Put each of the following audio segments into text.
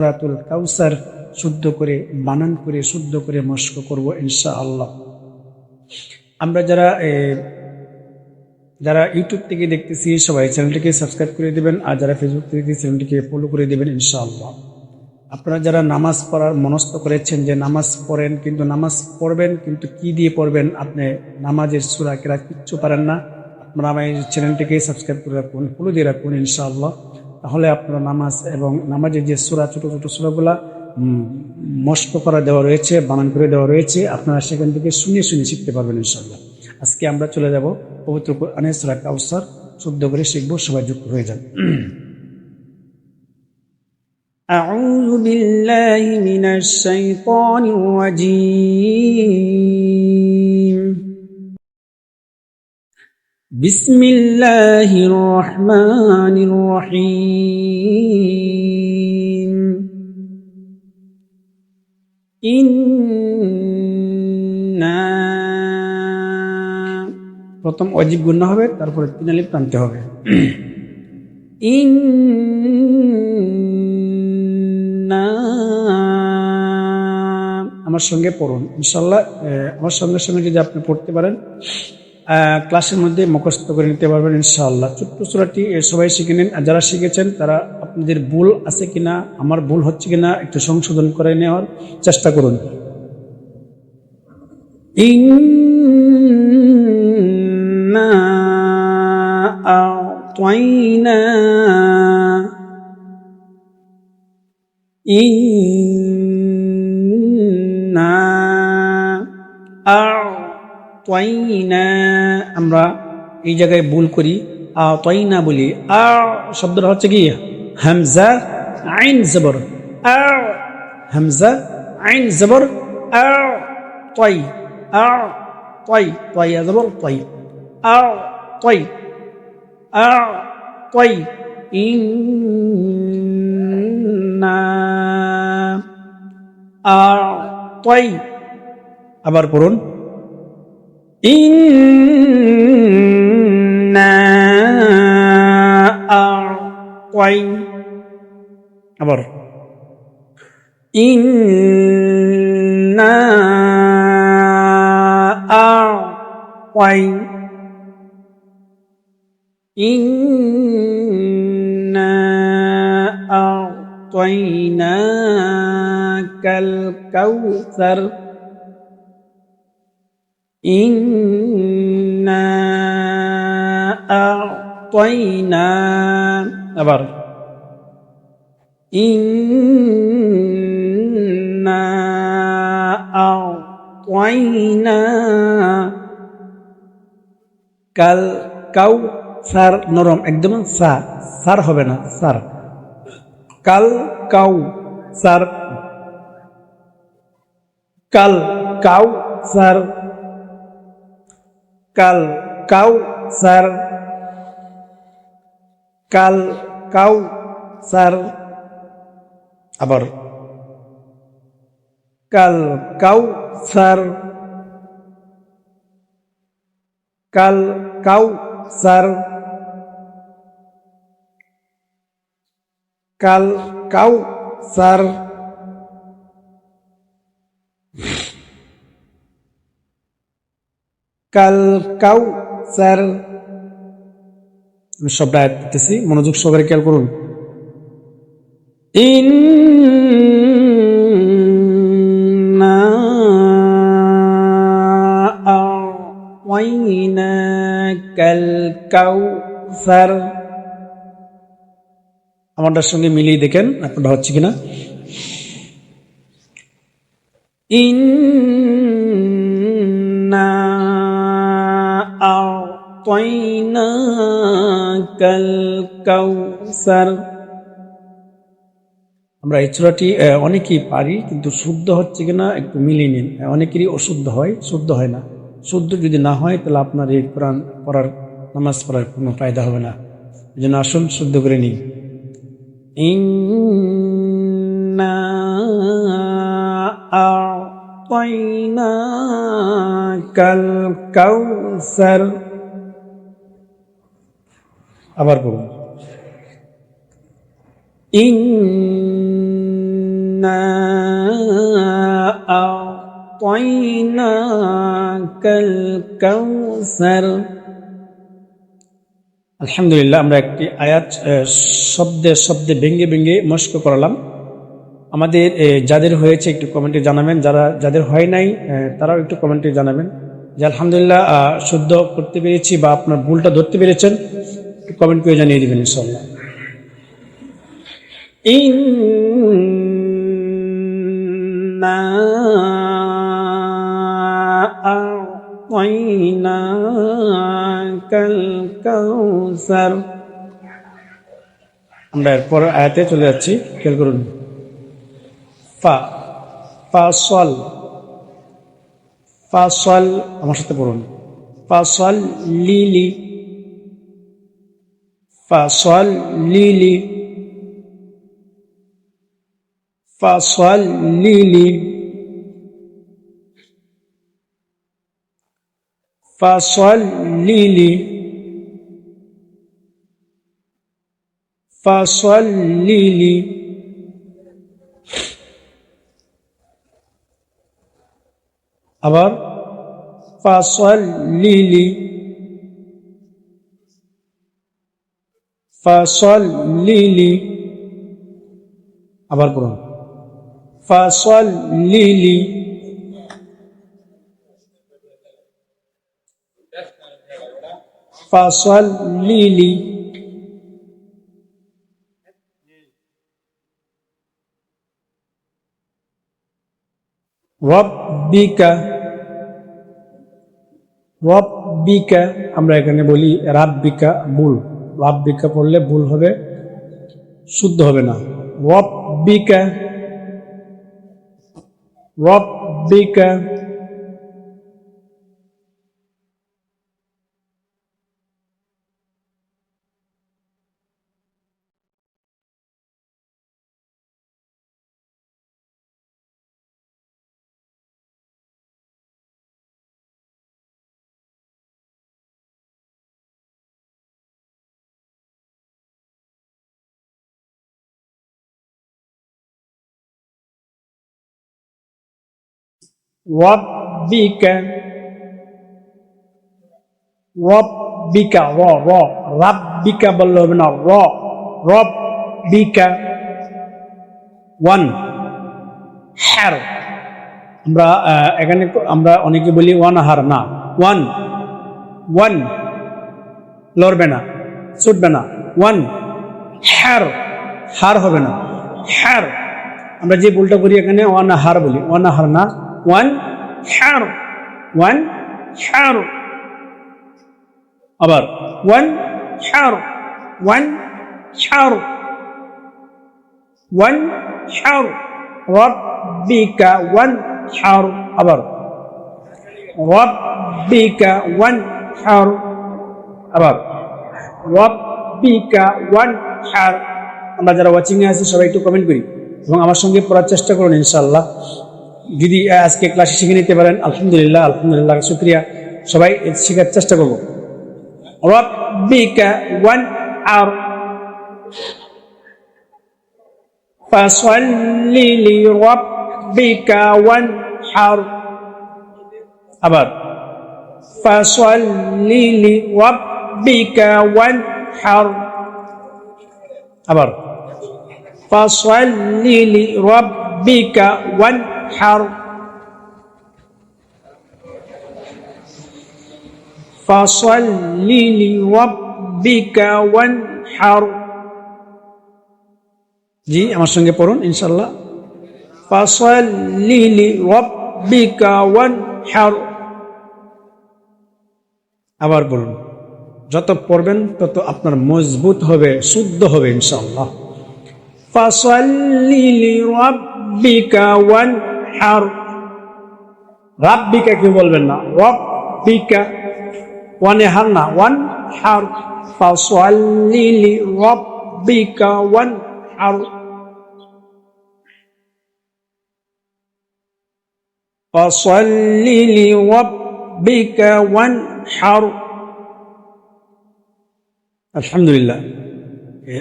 সূরাতুল কাউসার শুদ্ধ করে বানান করে শুদ্ধ করে মশক করব ইনশাআল্লাহ। আমরা যারা ইউটিউব থেকে দেখতেছি সবাই চ্যানেলটিকে সাবস্ক্রাইব করে দিবেন, আর যারা ফেসবুক থেকে দেখতেছি চ্যানেলটিকে ফলো করে দিবেন ইনশাআল্লাহ। আপনারা যারা নামাজ পড়ার মনস্থ করেছেন যে নামাজ পড়েন, কিন্তু নামাজ পড়বেন কিন্তু কি দিয়ে পড়বেন, আপনি নামাজের সূরা কেরাত কিচ্ছু পারেন না, আপনারা আমার এই চ্যানেলটিকে সাবস্ক্রাইব করে রাখুন, ফলো দিয়ে রাখুন ইনশাআল্লাহ। তাহলে আপনারা নামাজ এবং নামাজের যে সূরা ছোট ছোট সূরাগুলা মশক করা দেওয়া রয়েছে, বানান করে দেওয়া রয়েছে, আপনারা সেখান থেকে শুনে শুনে শিখতে পারবেন ইনশাআল্লাহ। আজকে আমরা চলে যাব পবিত্র কোরআনের সূরা কাউসার শুদ্ধ করে শিখব, সবাই যুক্ত হয়ে যান। أعوذ بالله من الشيطان الرجيم. بسم الله الرحمن الرحيم. প্রথম অজীব গুণা হবে, তারপরে তিন আলিফ টানতে হবে। আমার সঙ্গে পড়ুন ইনশাআল্লাহ। আমার সঙ্গে সঙ্গে যদি আপনি পড়তে পারেন ক্লাসের মধ্যে মুখস্থ করে নিতে পারবেন ইনশাআল্লাহ। ছোট্ট সূরাটি সবাই শিখে নিন, আর যারা শিখেছেন তারা আপনাদের ভুল আছে কিনা, আমার ভুল হচ্ছে কিনা একটু সংশোধন করে নেওয়ার চেষ্টা করুন। ইন্না আ'তাইনা আ'তাইনা, আমরা এই জায়গায় ভুল করি, আ'তাইনা বলি। আ শব্দটা হচ্ছে কি হামজা আইন জবর, আ হামজা আইন জবর, আ তাই, আ তাই, তাই জবর তাই, আ তাই, আ তাই। ইন্না আ'তাই, আবার পড়ুন ইন্না আ'তাই, আবার ইন্না আ'তাই, ইন্না আ'তাইনাকাল কাউসার, ইন্না আ'তাইনা, আবার ইন্না আ'তাইনা কাল কাউসার, নরম একদম, সার হবে না, সার, কাল কাউসার, কাল কাউসার, কাল কাউসার, কাল কাউসার, আবার কাল কাউসার, কাল কাউসার, কাল কাউসার, কাল কাউসার। আমি সবটা আয়াত পড়তেছি, মনোযোগ সহকারে খেয়াল করুন। ইন্না আ'তাইনাকাল কাউসার, আমারটার সঙ্গে মিলিয়ে দেখেন আপনারটা হচ্ছে কিনা। ইন্না আ'তাইনাকাল কাউসার। আমরা এই সূরাটি অনেকেই পারি, কিন্তু শুদ্ধ হচ্ছে কিনা একটু মিলিয়ে নিন। অনেকেরই অশুদ্ধ হয়, শুদ্ধ হয় না। শুদ্ধ যদি না হয় তাহলে আপনার এই কোরআন পড়ার, নামাজ পড়ার কোনো ফায়দা হবে না। এই জন্য আসুন শুদ্ধ করে নিন। ইন্না আ'তাইনাকাল কাউসার, আবার বলুন আ'তাইনাকাল কাউসার। আলহামদুলিল্লাহ, আমরা একটি আয়াত শব্দে শব্দে ভেঙে ভেঙে মস্ক করালাম। আমাদের যাদের হয়েছে একটু কমেন্টে জানাবেন, যাদের হয় নাই তারাও একটু কমেন্টে জানাবেন যে আলহামদুলিল্লাহ শুদ্ধ করতে পেরেছি বা আপনার ভুলটা ধরতে পেরেছেন, একটু কমেন্ট করে জানিয়ে দেবেন ইনশাআল্লাহ। ইন্না আ'তাইনাকাল কাউসার। আমরা এরপর আয়াতে চলে যাচ্ছি, খেয়াল করুন। ফাসল, ফাসল, আমার সাথে পড়ুন। ফাসল লিলি, ফাসল লিলি, ফাসল লিলি, ফাসল লিলি, ফাসল লিলি। আবার ফাসল লিলি, ফাসল লিলি। আবার পড়ুন, ফাসল লিলি, ফাসল লিলি। রব্বিকা, রব্বিকা, আমরা এখানে বলি রাব্বিকা, ভুল। রাব্বিকা পড়লে ভুল হবে, শুদ্ধ হবে না। রব্বিকা, রব্বিকা। রব্বিকা, রব্বিকা, র র, রাব্বিকা বললে হবে না, র, রব্বিকা। ওয়ান হার, আমরা এখানে আমরা অনেকে বলি ওয়ান হার, না, ওয়ান, ওয়ান, লড়বে না, ছুটবে না। ওয়ান হার, হার হবে না, হার। আমরা যে ভুলটা করি এখানে ওয়ান হার বলি, ওয়ান হার না, ওয়ান হার, ওয়ান হার। আবার ওয়ান হার, ওয়ান হার, ওয়ান হার। রব্বিকা ওয়ান হার। আবার রব্বিকা ওয়ান হার। আবার রব্বিকা ওয়ান হার। আমরা যারা ওয়াচিং এ আছি সবাই একটু কমেন্ট করি এবং আমার সঙ্গে পড়ার চেষ্টা করুন ইনশাআল্লাহ। যদি আজকে ক্লাসে শিখে নিতে পারেন আলহামদুলিল্লাহ, আলহামদুলিল্লাহ, শুকরিয়া। সবাই শেখার চেষ্টা করবো। রব্বিকা ওয়ান হার, ফাসল্লি লিরাব্বিকা ওয়ান হার। আবার ফাসল্লি লিরাব্বিকা ওয়ান হার। আবার ফাসল্লি লিরাব্বিকা ওয়ান হার। ফাসল্লি লিরাব্বিকা ওয়ান হার। জি, আমার সঙ্গে পড়ুন ইনশাআল্লাহ। ফাসল্লি লিরাব্বিকা ওয়ান হার। আবার বলুন, যত পড়বেন তত আপনার মজবুত হবে, শুদ্ধ হবে ইনশাআল্লাহ। ফাসল্লি লিরাব্বিকা ওয়ান হার। রাব্বিকা কি বলবেন না, রব্বিকা, ওয়ানে হার না, ওয়ান হার। ফাসল্লি লিরাব্বিকা ওয়ান হার। ফাসল্লি লিরাব্বিকা ওয়ান হার। আলহামদুলিল্লাহ,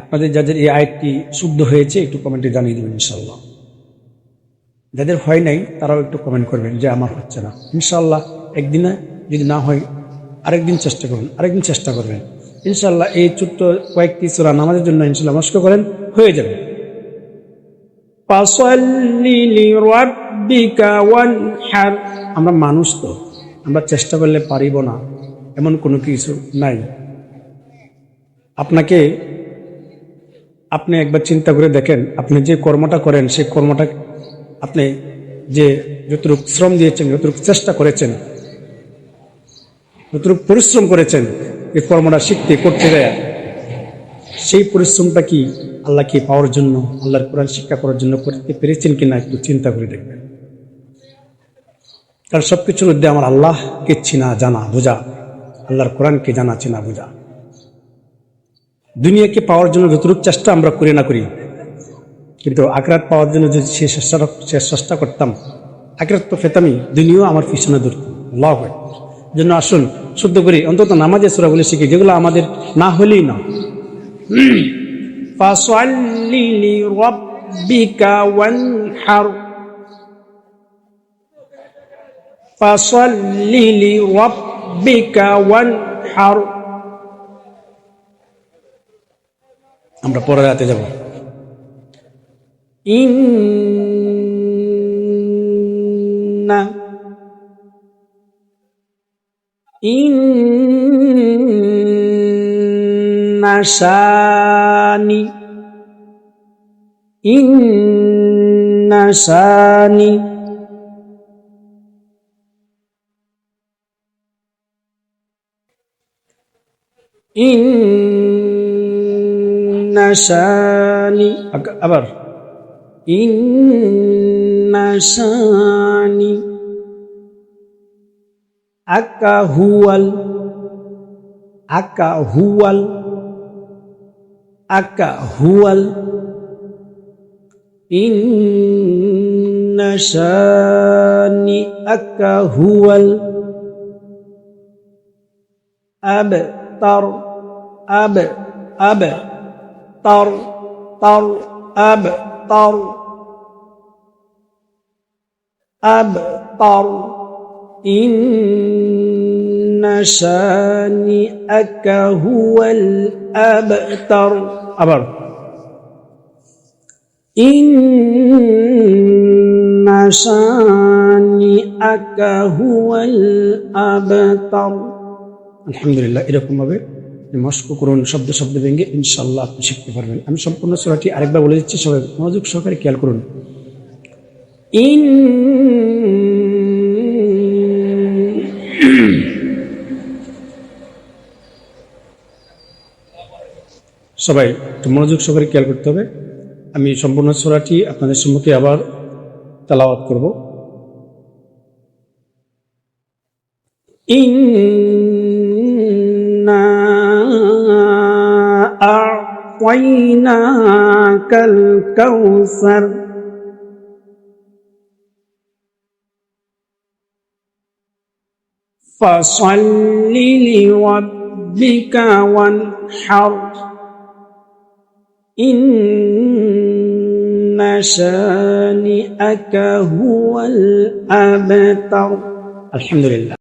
আপনাদের যাদের এই আয়াতটি শুদ্ধ হয়েছে একটু কমেন্টে জানিয়ে দেবেন ইনশাআল্লাহ। যাদের হয় নাই তারাও একটু কমেন্ট করবেন যে আমার হচ্ছে না। ইনশাআল্লাহ একদিনে যদি না হয় আরেকদিন চেষ্টা করুন, আরেকদিন চেষ্টা করবেন। ইনশাআল্লাহ এই ছোট্ট কয়েকটি সূরা নামাজের জন্য ইনশাআল্লাহ মস্ক করেন, হয়ে যাবে। ফাসাল্লি লিরাব্বিকা ওয়ানহার। আমরা মানুষ তো, আমরা চেষ্টা করলে পারিব না এমন কোনো কিছু নাই। আপনি একবার চিন্তা করে দেখেন, আপনি যে কর্মটা করেন সেই কর্মটা আপনি যে যতটুকু শ্রম দিয়েছেন, যতটুকু চেষ্টা করেছেন, যতটুকু পরিশ্রম করেছেন এই কর্মটা শিখতে করতে দেয়, সেই পরিশ্রমটা কি আল্লাহকে পাওয়ার জন্য, আল্লাহর কোরআন শিক্ষা করার জন্য করতে পেরেছেন কিনা একটু চিন্তা করে দেখবেন। কারণ সবকিছুর মধ্যে আমার আল্লাহকে চিনা জানা বোঝা, আল্লাহর কোরআনকে জানা চেনা বোঝা। দুনিয়াকে পাওয়ার জন্য যতটুকু চেষ্টা আমরা করি না করি, কিন্তু আখিরাত পাওয়ার জন্য যদি সে চেষ্টা করতাম, আখিরাত তো পেতামই, দুনিয়াও আমার পিছনে ধরত। আল্লাহু আকবার। জন্য আসুন শুদ্ধ করি, অন্তত নামাজের সূরাগুলো শিখি, যেগুলো আমাদের না হলেই না। ফাসাল্লি লিরাব্বিকা ওয়ানহার, ফাসাল্লি লিরাব্বিকা ওয়ানহার। আমরা পরের রাতে যাব। ইন্না শানি, ইন্না শানি, ইন্না শানি। আবার ইন্না শানি আকা হুয়াল, আকা হুয়াল, আকা হুয়াল, ইন্না শানি আকা হুয়াল আবতার, আবতার, তার, আবতার, আবতার, ইন্না শানিআকা হুয়াল আবতার। আবার ইন্না শানিআকা হুয়াল আবতার। আলহামদুলিল্লাহ, এরকম ভাবে মস্ক করুন, শব্দ শব্দ ভেঙে, ইনশাআল্লাহ আপনি শিখতে পারবেন। আমি সম্পূর্ণ সূরাটি আরেকবার বলে দিচ্ছি, সবাই মনোযোগ সহকারে খেয়াল করুন। সবাই একটু মনোযোগ সহকারে খেয়াল করতে হবে। আমি সম্পূর্ণ সূরাটি আপনাদের সম্মুখে আবার তেলাওয়াত করব। ইন্না আ'তাইনাকাল কাউসার, ফাসাল্লি লিরাব্বিকা ওয়ানহার, ইন্না শানিআকা হুয়াল আবতার। আলহামদুলিল্লাহ।